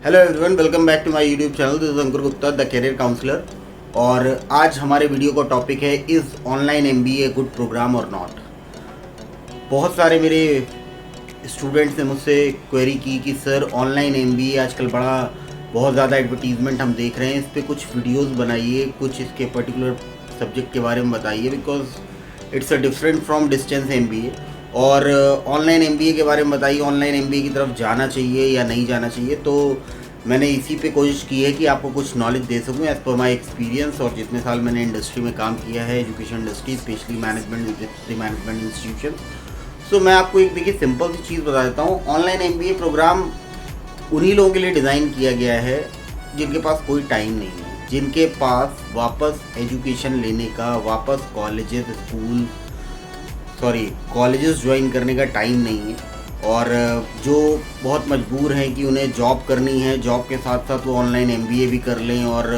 Hello everyone, welcome back to my YouTube channel. This is Ankur Gupta, the career counsellor. और आज हमारे video का topic है, is online MBA good programme और not. बहुत सारे मेरे स्टूडेंट्स ने मुझसे क्वेरी की कि सर ऑनलाइन एमबीए आजकल बहुत ज़्यादा एडवर्टीजमेंट हम देख रहे हैं, इस पर कुछ वीडियोस बनाइए, कुछ इसके पर्टिकुलर सब्जेक्ट के बारे में बताइए, because it's a different from distance MBA. और ऑनलाइन एमबीए के बारे में बताइए, ऑनलाइन एमबीए की तरफ जाना चाहिए या नहीं जाना चाहिए। तो मैंने इसी पे कोशिश की है कि आपको कुछ नॉलेज दे सकूँ एज़ पर माई एक्सपीरियंस, और जितने साल मैंने इंडस्ट्री में काम किया है, education industry, specially management institution. So मैं आपको एक देखिए सिंपल सी चीज़ बता देता हूँ। ऑनलाइन एमबीए प्रोग्राम उन्हीं लोगों के लिए डिज़ाइन किया गया है जिनके पास कोई टाइम नहीं है, जिनके पास वापस एजुकेशन लेने का, वापस कॉलेजेस ज्वाइन करने का टाइम नहीं है, और जो बहुत मजबूर हैं कि उन्हें जॉब करनी है, जॉब के साथ साथ वो ऑनलाइन एमबीए भी कर लें और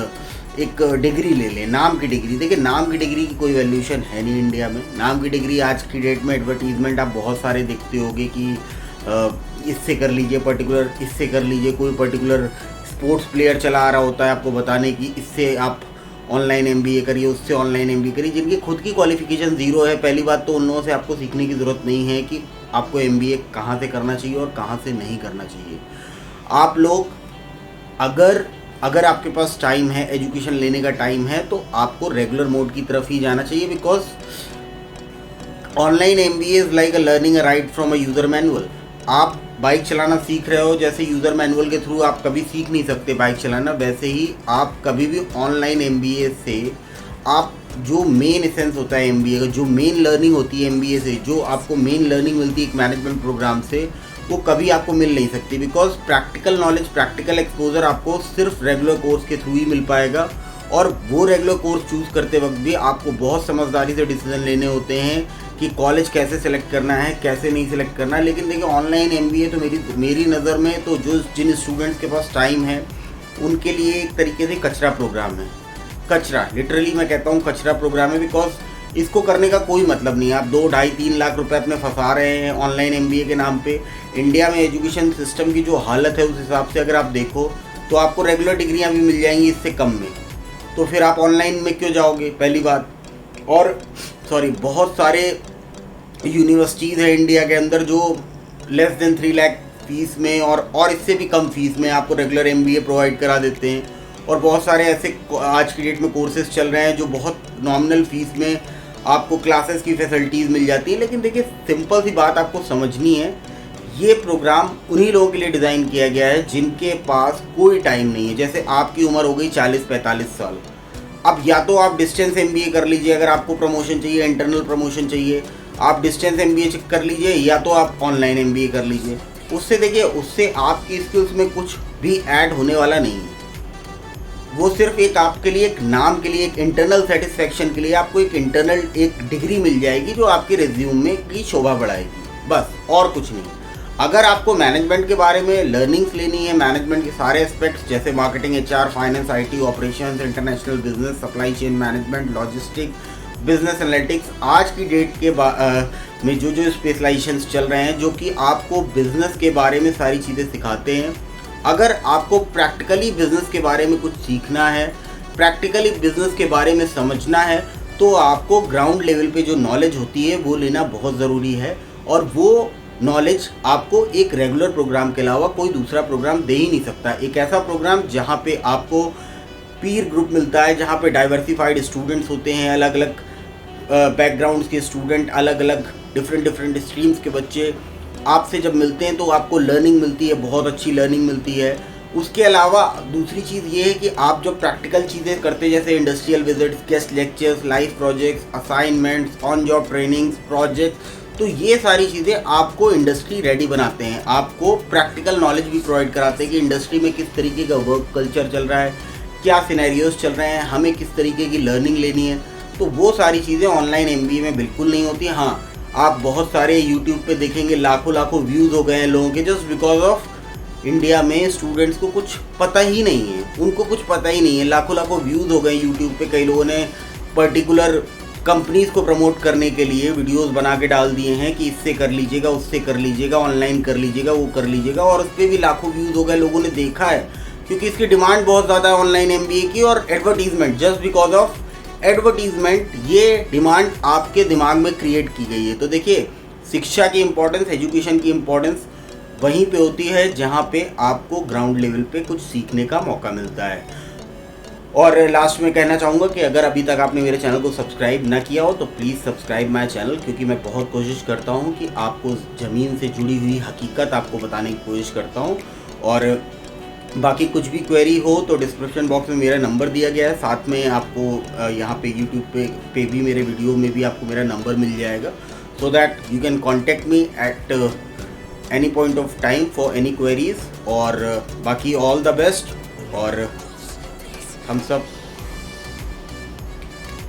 एक डिग्री ले लें, नाम की डिग्री। देखिए, नाम की डिग्री की कोई वैल्यूशन है नहीं इंडिया में। नाम की डिग्री आज की डेट में एडवर्टीजमेंट आप बहुत सारे देखते होंगे कि इससे कर लीजिए पर्टिकुलर, इससे कर लीजिए। कोई पर्टिकुलर स्पोर्ट्स प्लेयर चला आ रहा होता है आपको बताने की इससे आप ऑनलाइन एमबीए करिए, उससे ऑनलाइन एमबीए करिए। जिनकी खुद की क्वालिफिकेशन ज़ीरो है, पहली बात तो उन लोगों से आपको सीखने की ज़रूरत नहीं है कि आपको एमबीए कहाँ से करना चाहिए और कहाँ से नहीं करना चाहिए। आप लोग अगर आपके पास टाइम है, एजुकेशन लेने का टाइम है, तो आपको रेगुलर मोड की तरफ ही जाना चाहिए, because online MBA is like a learning a right from a user manual. आप बाइक चलाना सीख रहे हो, जैसे यूज़र मैनुअल के थ्रू आप कभी सीख नहीं सकते बाइक चलाना, वैसे ही आप कभी भी ऑनलाइन एमबीए से आप जो मेन एसेंस होता है एमबीए का, जो मेन लर्निंग होती है एमबीए से, जो आपको मेन लर्निंग मिलती है एक मैनेजमेंट प्रोग्राम से, वो कभी आपको मिल नहीं सकती। Because practical knowledge, practical exposure आपको सिर्फ रेगुलर कोर्स के थ्रू ही मिल पाएगा, और वो रेगुलर कोर्स चूज़ करते वक्त भी आपको बहुत समझदारी से डिसीजन लेने होते हैं कि कॉलेज कैसे सेलेक्ट करना है, कैसे नहीं सेलेक्ट करना है। लेकिन देखिए, ऑनलाइन एमबीए तो मेरी नज़र में तो जिन स्टूडेंट्स के पास टाइम है उनके लिए एक तरीके से कचरा प्रोग्राम है। कचरा, लिटरली मैं कहता हूँ कचरा प्रोग्राम है, बिकॉज इसको करने का कोई मतलब नहीं है। आप 2-2.5-3 लाख रुपए अपने फंसा रहे हैं ऑनलाइन एमबीए के नाम पे। इंडिया में एजुकेशन सिस्टम की जो हालत है उस हिसाब से अगर आप देखो तो आपको रेगुलर डिग्रियाँ भी मिल जाएंगी इससे कम में, तो फिर आप ऑनलाइन में क्यों जाओगे, पहली बात। और बहुत सारे यूनिवर्सिटीज़ हैं इंडिया के अंदर जो लेस देन 3 लाख फीस में और इससे भी कम फीस में आपको रेगुलर एमबीए प्रोवाइड करा देते हैं। और बहुत सारे ऐसे आज की डेट में कोर्सेज चल रहे हैं जो बहुत नॉमिनल फीस में आपको क्लासेस की फैसिलिटीज़ मिल जाती है। लेकिन देखिए, सिंपल सी बात आपको समझनी है, ये प्रोग्राम उन्हीं लोगों के लिए डिज़ाइन किया गया है जिनके पास कोई टाइम नहीं है। जैसे आपकी उम्र हो गई 40-45 साल, अब या तो आप डिस्टेंस एमबीए कर लीजिए, अगर आपको प्रमोशन चाहिए, इंटरनल प्रमोशन चाहिए, आप डिस्टेंस एमबीए कर लीजिए, या तो आप ऑनलाइन एमबीए कर लीजिए। उससे देखिए, उससे आपकी स्किल्स में कुछ भी ऐड होने वाला नहीं है। वो सिर्फ एक आपके लिए, एक नाम के लिए, एक इंटरनल सेटिस्फैक्शन के लिए आपको एक डिग्री मिल जाएगी जो आपके रिज्यूम में की शोभा बढ़ाएगी, बस, और कुछ नहीं। अगर आपको मैनेजमेंट के बारे में लर्निंग्स लेनी है, मैनेजमेंट के सारे एस्पेक्ट्स जैसे marketing, HR, finance, IT, operations, international business, supply chain management, logistics, business analytics, आज की डेट के में जो स्पेशलाइजेशंस चल रहे हैं जो कि आपको बिजनेस के बारे में सारी चीज़ें सिखाते हैं। अगर आपको प्रैक्टिकली बिजनेस के बारे में कुछ सीखना है, प्रैक्टिकली बिजनेस के बारे में समझना है, तो आपको ग्राउंड लेवल पे जो नॉलेज होती है वो लेना बहुत ज़रूरी है। और वो नॉलेज आपको एक रेगुलर प्रोग्राम के अलावा कोई दूसरा प्रोग्राम दे ही नहीं सकता। एक ऐसा प्रोग्राम जहाँ पे आपको पीर ग्रुप मिलता है, जहाँ पे डाइवर्सिफाइड स्टूडेंट्स होते हैं, अलग अलग बैकग्राउंड्स के स्टूडेंट, अलग अलग डिफरेंट स्ट्रीम्स के बच्चे आपसे जब मिलते हैं तो आपको लर्निंग मिलती है, बहुत अच्छी लर्निंग मिलती है। उसके अलावा दूसरी चीज़ ये है कि आप जो प्रैक्टिकल चीज़ें करते हैं, जैसे industrial visits, guest lectures, live projects, assignments, on job trainings, projects, तो ये सारी चीज़ें आपको इंडस्ट्री रेडी बनाते हैं, आपको प्रैक्टिकल नॉलेज भी प्रोवाइड कराते हैं कि इंडस्ट्री में किस तरीके का वर्क कल्चर चल रहा है, क्या सिनेरियोज चल रहे हैं, हमें किस तरीके की लर्निंग लेनी है। तो वो सारी चीज़ें ऑनलाइन एमबीए में बिल्कुल नहीं होती। हाँ, आप बहुत सारे यूट्यूब पे देखेंगे लाखों व्यूज़ हो गए हैं लोगों के, जस्ट बिकॉज ऑफ इंडिया में स्टूडेंट्स को कुछ पता ही नहीं है, उनको कुछ पता ही नहीं है। लाखों व्यूज़ हो गए यूट्यूब पे। कई लोगों ने पर्टिकुलर कंपनीज़ को प्रमोट करने के लिए वीडियोस बना के डाल दिए हैं कि इससे कर लीजिएगा, उससे कर लीजिएगा, ऑनलाइन कर लीजिएगा, वो कर लीजिएगा, और उस पर भी लाखों व्यूज़ हो गए, लोगों ने देखा है। क्योंकि इसकी डिमांड बहुत ज़्यादा है ऑनलाइन एमबीए की, और advertisement, just because of advertisement ये डिमांड आपके दिमाग में क्रिएट की गई है। तो देखिए, शिक्षा की इम्पोर्टेंस, एजुकेशन की इम्पोर्टेंस वहीं पे होती है जहाँ पे आपको ग्राउंड लेवल पे कुछ सीखने का मौका मिलता है। और लास्ट में कहना चाहूँगा कि अगर अभी तक आपने मेरे चैनल को सब्सक्राइब ना किया हो तो प्लीज़ सब्सक्राइब माय चैनल, क्योंकि मैं बहुत कोशिश करता हूँ कि आपको ज़मीन से जुड़ी हुई हकीकत आपको बताने की कोशिश करता हूँ। और बाकी कुछ भी क्वेरी हो तो डिस्क्रिप्शन बॉक्स में मेरा नंबर दिया गया है, साथ में आपको यहाँ पे यूट्यूब पे भी मेरे वीडियो में भी आपको मेरा नंबर मिल जाएगा, so that you can contact me at any point of time for any queries. और बाकी ऑल द बेस्ट, और हम सब